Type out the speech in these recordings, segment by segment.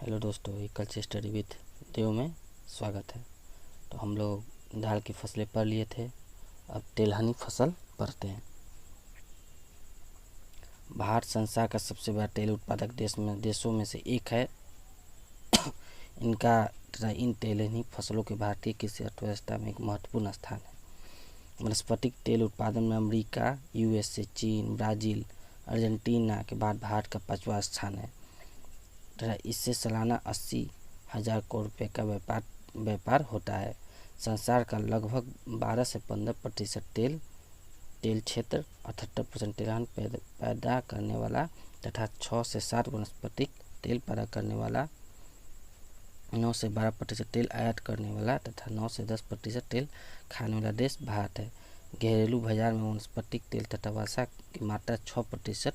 Hello दोस्तों, agriculture study with देव में स्वागत है। तो हम लोग दाल की फसलें पढ़ लिए थे, अब तिलहनी फसल पढ़ते हैं। भारत संसार का सबसे बड़ा तेल उत्पादक देशों में से एक है। इन तिलहनी फसलों के भारतीय कृषि अर्थव्यवस्था में एक महत्वपूर्ण स्थान है। वनस्पतिक तेल उत्पादन में अमेरिका, यूएसए, चीन, ब्राज़ील, अर्जेंटीना के बाद भारत का 5वां स्थान है। इससे सालाना 80,000 करोड़ रुपये का व्यापार होता है। संसार का लगभग 12 से 15% तेल क्षेत्र, 78% तिलहन पैदा करने वाला तथा 6 से 7 वनस्पतिक तेल पैदा करने वाला, 9 से 12% तेल आयात करने वाला तथा 9 से 10% तेल खाने वाला देश भारत है। घरेलू बाजार में वनस्पतिक तेल तथा वसा की मात्रा 6%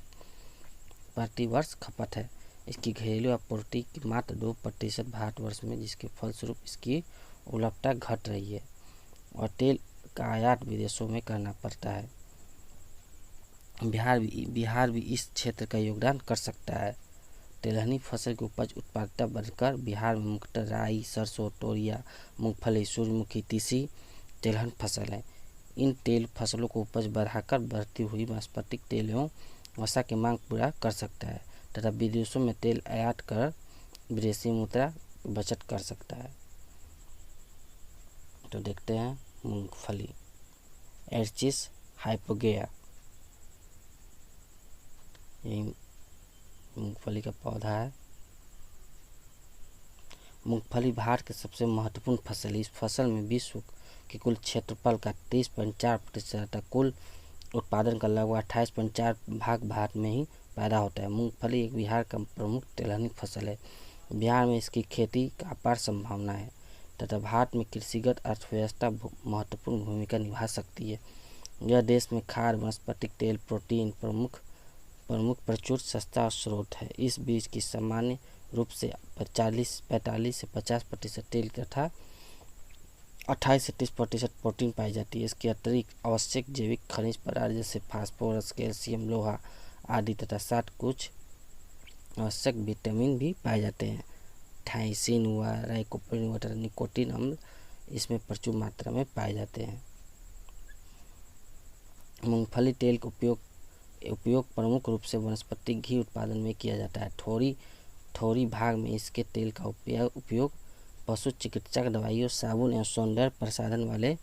प्रति वर्ष खपत है। इसकी घरेलू आपूर्ति की मात्र 2% भारतवर्ष में, जिसके फलस्वरूप इसकी उपलब्धता घट रही है और तेल का आयात विदेशों में करना पड़ता है। बिहार भी इस क्षेत्र का योगदान कर सकता है। तिलहनी फसल की उपज उत्पादकता बढ़कर बिहार में मुख्यतः राई, सरसों, तोरिया, मूंगफली, सूरजमुखी, तीसी तिलहन फसल है। इन तेल फसलों को उपज बढ़ाकर बढ़ती हुई वनस्पतिक तेल एवं वसा की मांग पूरा कर सकता है तथा विदेशों में तेल आयात कर विदेशी मुद्रा बचत कर सकता है। तो देखते हैं मूंगफली, एरचिस हाइपोगेआ, यही मूंगफली का पौधा है। मूंगफली भारत की सबसे महत्वपूर्ण फसल है। इस फसल में विश्व के कुल क्षेत्रफल का 30.4% तथा कुल उत्पादन का लगभग 28.4 भाग भारत में ही पैदा होता है। मूंगफली एक बिहार का प्रमुख तिलहनी फसल है। बिहार में इसकी खेती का अपार संभावना है तथा भारत में कृषिगत अर्थव्यवस्था महत्वपूर्ण भूमिका निभा सकती है। यह देश में खाद्य, वनस्पतिक तेल, प्रोटीन प्रमुख प्रचुर सस्ता स्रोत है। इस बीज की सामान्य रूप से 45 से 50% तेल तथा 28 से 30% प्रोटीन पाई जाती है। इसके अतिरिक्त आवश्यक जैविक खनिज पदार्थ जैसे फास्फोरस, कैल्शियम, लोहा आदि तथा साथ कुछ आवश्यक विटामिन भी पाए जाते हैं। थाइसिन हुआ, लाइकोपीन हुआ तथा निकोटीन अम्ल इसमें प्रचुर मात्रा में पाए जाते हैं। मूंगफली तेल का उपयोग प्रमुख रूप से वनस्पतिक घी उत्पादन में किया जाता है। थोड़ी भाग में इसके तेल का उपयोग पशु चिकित्सा, दवाइयों, साबुन एवं सौंदर्य प्रसाधन वाले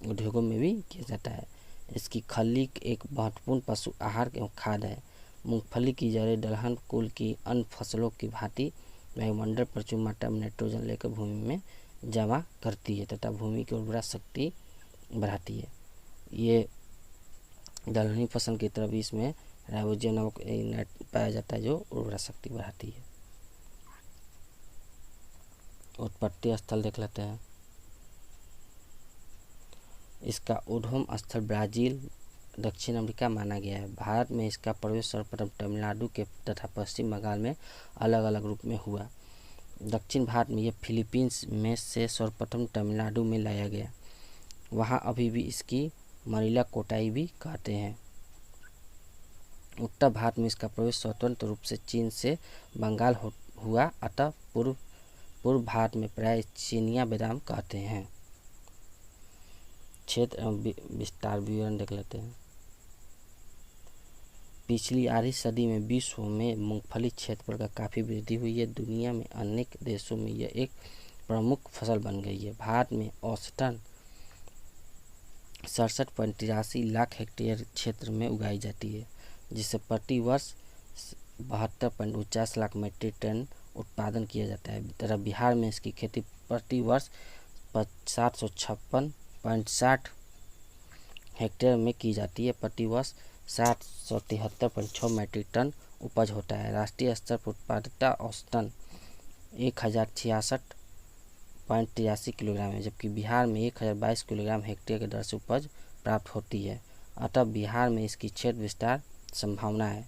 उद्योगों में भी किया जाता है। इसकी खल्ली एक महत्वपूर्ण पशु आहार एवं खाद्य है। मूंगफली की जड़ें दलहन कुल की अन्य फसलों की भांति वायुमंडल प्रचुर मात्रा में नाइट्रोजन लेकर भूमि में जमा करती है तथा भूमि की उर्वरा शक्ति बढ़ाती है। ये दलहनी फसल की तरफ इसमें राइजोबियम नामक पाया जाता है जो उर्वरा शक्ति बढ़ाती है। उत्पत्ति स्थल देख लेते हैं। इसका उद्गम स्थल ब्राज़ील, दक्षिण अमेरिका माना गया है। भारत में इसका प्रवेश सर्वप्रथम तमिलनाडु के तथा पश्चिम बंगाल में अलग अलग रूप में हुआ। दक्षिण भारत में यह फिलीपींस में से सर्वप्रथम तमिलनाडु में लाया गया। वहाँ अभी भी इसकी मरीला कोटाई भी कहते हैं। उत्तर भारत में इसका प्रवेश स्वतंत्र रूप से चीन से बंगाल हुआ, अतः पूर्व भारत में प्राय चीनिया बादाम कहते हैं। क्षेत्र एवं विस्तार विवरण देख लेते हैं। पिछली आधी सदी में विश्व में मूंगफली क्षेत्रफल का काफ़ी वृद्धि हुई है। दुनिया में अनेक देशों में यह एक प्रमुख फसल बन गई है। भारत में औसतन 67.83 लाख हेक्टेयर क्षेत्र में उगाई जाती है, जिससे प्रति वर्ष 72.49 लाख मीट्रिक टन उत्पादन किया जाता है तथा बिहार में इसकी खेती प्रति वर्ष 756.60 हेक्टेयर में की जाती है। प्रति वर्ष 773.6 मीट्रिक टन उपज होता है। राष्ट्रीय स्तर पर उत्पादकता औसतन 1066.83 किलोग्राम है, जबकि बिहार में 1022 किलोग्राम हेक्टेयर के दर से उपज प्राप्त होती है। अतः बिहार में इसकी क्षेत्र विस्तार संभावना है।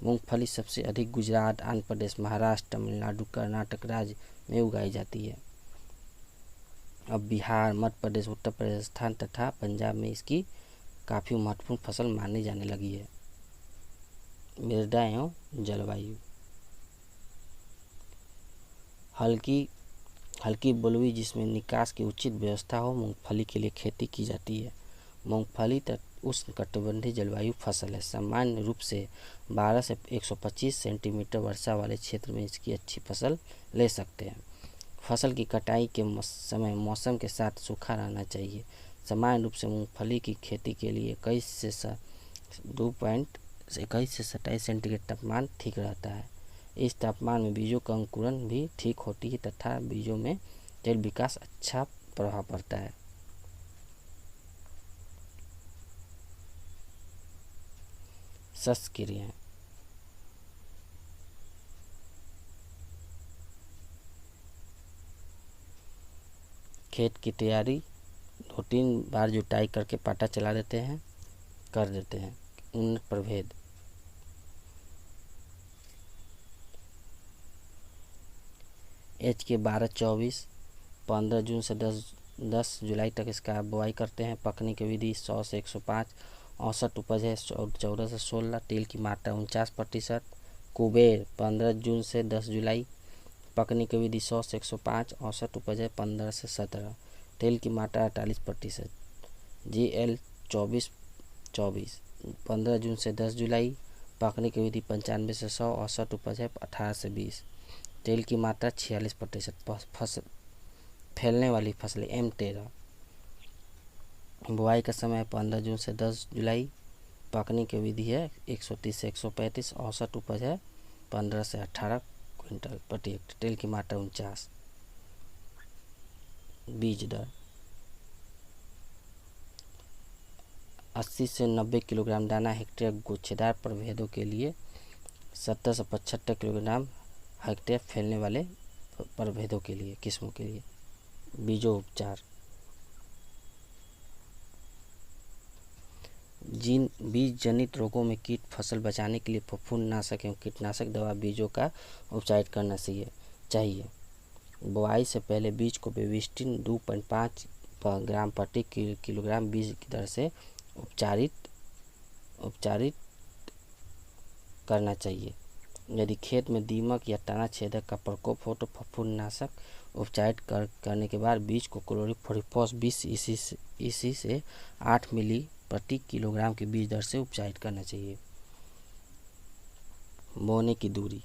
मूंगफली सबसे अधिक गुजरात, आंध्र प्रदेश, महाराष्ट्र, तमिलनाडु, कर्नाटक राज्य में उगाई जाती है। अब बिहार, मध्य प्रदेश, उत्तर प्रदेश, राजस्थान तथा पंजाब में इसकी काफ़ी महत्वपूर्ण फसल मानी जाने लगी है। मृदा एवं जलवायु। हल्की हल्की बलुई जिसमें निकास की उचित व्यवस्था हो मूंगफली के लिए खेती की जाती है। मूंगफली उष्णकटिबंधीय जलवायु फसल है। सामान्य रूप से 12 से 125 सेंटीमीटर वर्षा वाले क्षेत्र में इसकी अच्छी फसल ले सकते हैं। फसल की कटाई के समय मौसम के साथ सूखा रहना चाहिए। सामान्य रूप से मूंगफली की खेती के लिए 21 से 27 सेंटीग्रेड तापमान ठीक रहता है। इस तापमान में बीजों का अंकुरण भी ठीक होती है तथा बीजों में जल विकास अच्छा प्रभाव पड़ता है। शस्त्र क्रियाएं। खेत की तैयारी 2-3 बार जुताई करके पाटा चला देते हैं उन्नत प्रभेद। HK 12-24 15 जून से 10 जुलाई तक इसका बुआई करते हैं। पकने की विधि 100 से 105। औसत उपज है 14 से 16। तेल की मात्रा 49%। कुबेर 15 जून से 10 जुलाई। पकने की विधि 100 से 105। औसत उपज है 15 से 17। तेल की मात्रा 48%। GL 24-24 15 जून से 10 जुलाई। पकने की विधि 95 से 100। औसत उपज है 18 से 20। तेल की मात्रा 46%। फैलने वाली फसलें M13। बुआई का समय 15 जून से 10 जुलाई। पकने की विधि है 130 से 135। औसत उपज है 15 से 18 क्विंटल प्रति हेक्टेयर। तेल की मात्रा 49। बीज दर 80 से 90 किलोग्राम दाना हेक्टेयर गुच्छेदार प्रभेदों के लिए, 70 से 75 किलोग्राम हेक्टेयर फैलने वाले प्रभेदों के लिए किस्मों के लिए। बीजों उपचार। बीज जनित रोगों में कीट फसल बचाने के लिए फफूंदनाशक एवं कीटनाशक दवा बीजों का उपचार करना चाहिए। बुआई से पहले बीज को बेविस्टिन 2.5 ग्राम प्रति किलोग्राम बीज की दर से उपचारित करना चाहिए। यदि खेत में दीमक या तना छेदक का प्रकोप हो तो फफूंदनाशक उपचारित करने के बाद बीज को क्लोरीफोरिफॉस 20 EC से 8 मिली प्रति किलोग्राम की बीज दर से उपचारित करना चाहिए। बोने की दूरी।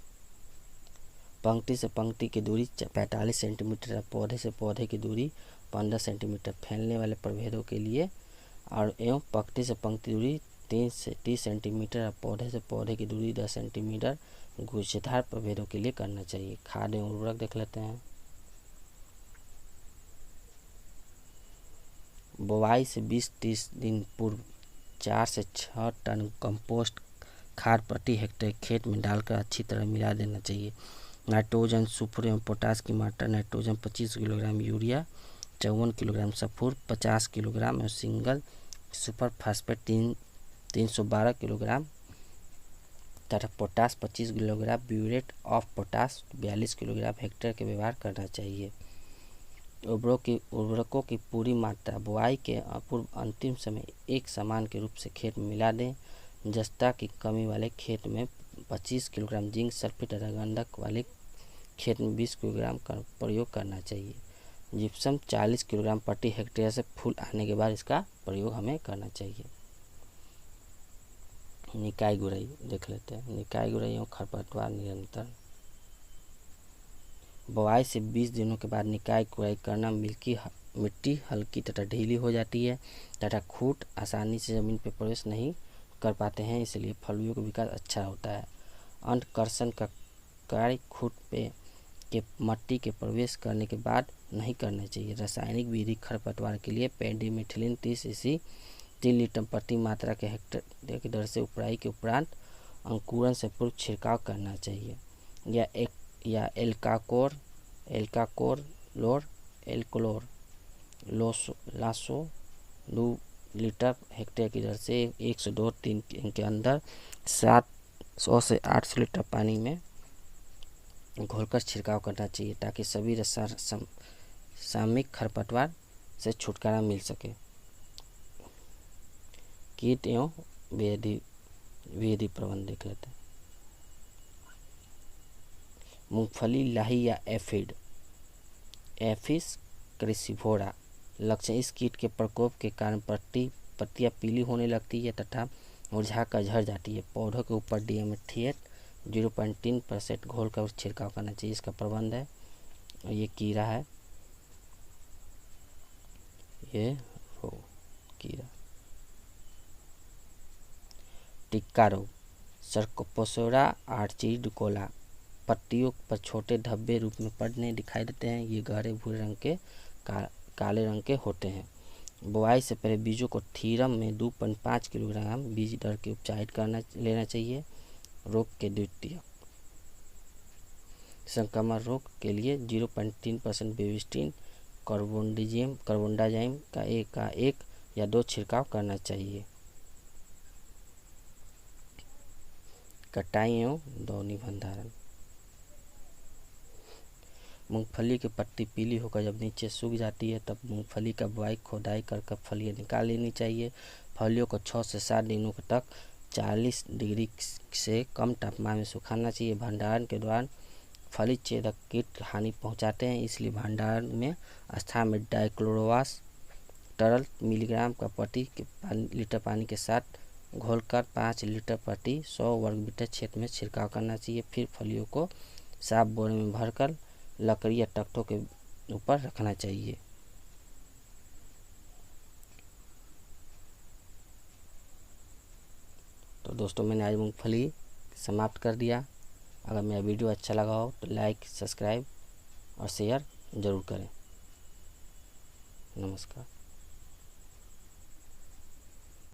पंक्ति से पंक्ति की दूरी 45 सेंटीमीटर। पौधे से पौधे की दूरी 15 सेंटीमीटर फैलने वाले प्रभेदों के लिए और एवं पंक्ति से पंक्ति दूरी 3 से 30 सेंटीमीटर। पौधे से पौधे की दूरी 10 सेंटीमीटर गुच्छेदार प्रभेदों के लिए करना चाहिए। खाद एवं उर्वरक देख लेते हैं। बुआई से 20-30 दिन पूर्व 4 से 6 टन कंपोस्ट खाद प्रति हेक्टेयर खेत में डालकर अच्छी तरह मिला देना चाहिए। नाइट्रोजन, सुपर एवं पोटास की मात्रा। Nitrogen 25 kilogram, urea 54 kilogram, sulphur 50 kilogram और सिंगल सुपर फास्फेट 312 किलोग्राम तथा potash 25 kilogram, burette of potash 42 kilogram hectare के व्यवहार करना चाहिए। उर्वरकों की पूरी मात्रा बुआई के पूर्व अंतिम समय एक समान के रूप से खेत में मिला दें। जस्ता की कमी वाले खेत में 25 किलोग्राम जिंक सल्फेट तथा गंधक वाले खेत में 20 किलोग्राम का प्रयोग करना चाहिए। जिप्सम 40 किलोग्राम प्रति हेक्टेयर से फूल आने के बाद इसका प्रयोग हमें करना चाहिए। निकाई गुड़ाई देख लेते हैं। निकाई गुड़ाई एवं खरपतवार नियंत्रण। बुआई से 20 दिनों के बाद निकाई गुड़ाई करना मिट्टी हल्की तथा ढीली हो जाती है तथा खूंट आसानी से जमीन पर प्रवेश नहीं कर पाते हैं, इसलिए फलियों का विकास अच्छा होता है। अंतकर्षण का कार्य खूंट पे के मट्टी के प्रवेश करने के बाद नहीं करना चाहिए। रासायनिक विधि खरपतवार के लिए पेंडिमेथिलिन 30 EC 3 लीटर प्रति मात्रा के हेक्टेयर की दर से उपराई के उपरांत अंकुरण से पूर्व छिड़काव करना चाहिए। या एल्काकोर लासो 2 लीटर हेक्टेयर की दर से 1 से 2-3 दिन के अंदर 700 से 800 लीटर पानी में घोलकर छिड़काव करना चाहिए ताकि सभी सामयिक खरपतवार से छुटकारा मिल सके। कीट एवं विधि प्रबंधन देख लेते हैं। मूंगफली लाही या एफिड एफिस क्रिसिफोरा। लक्षण, इस कीट के प्रकोप के कारण पत्तियां पीली होने लगती है तथा मुरझाकर झड़ जाती है। पौधों के ऊपर डिमेथिएट 0.3% घोलकर छिड़काव करना चाहिए। इसका प्रबंध है, ये कीड़ा है, ये कीड़ा। टिक्का रोग, सर्कोपोसोरा आर्चिडिकोला। पत्तियों पर छोटे धब्बे रूप में पड़ने दिखाई देते हैं। ये गहरे भूरे रंग के काले रंग के होते हैं। बुआई से पहले बीजों को थीरम में 2.5 किलोग्राम बीज दर के उपचारित लेना चाहिए। रोग के द्वितीय, संक्रमण रोग के लिए 0.3% बेबिस्टिन कार्बोंडाजिम का एक या 2 छिड़काव करना चाहिए। कटाई एवं दौनी भंडारण, मूंगफली की पत्ती पीली होकर जब नीचे सूख जाती है तब मूंगफली का बुआई खोदाई कर फलियां निकाल लेनी चाहिए। फलियों को 6 से 7 दिनों तक 40 डिग्री से कम तापमान में सुखाना चाहिए। भंडारण के दौरान फली छेदक कीट हानि पहुंचाते हैं, इसलिए भंडारण में स्थान में डाइक्लोरोवास तरल मिलीग्राम का प्रति लीटर पानी के साथ घोलकर 5 लीटर प्रति 100 वर्ग मीटर क्षेत्र में छिड़काव करना चाहिए। फिर फलियों को साफ बोरे में भरकर लकड़ी या तख्तों के ऊपर रखना चाहिए। तो दोस्तों, मैंने आज मूंगफली समाप्त कर दिया। अगर मेरा वीडियो अच्छा लगा हो तो लाइक, सब्सक्राइब और शेयर ज़रूर करें। नमस्कार।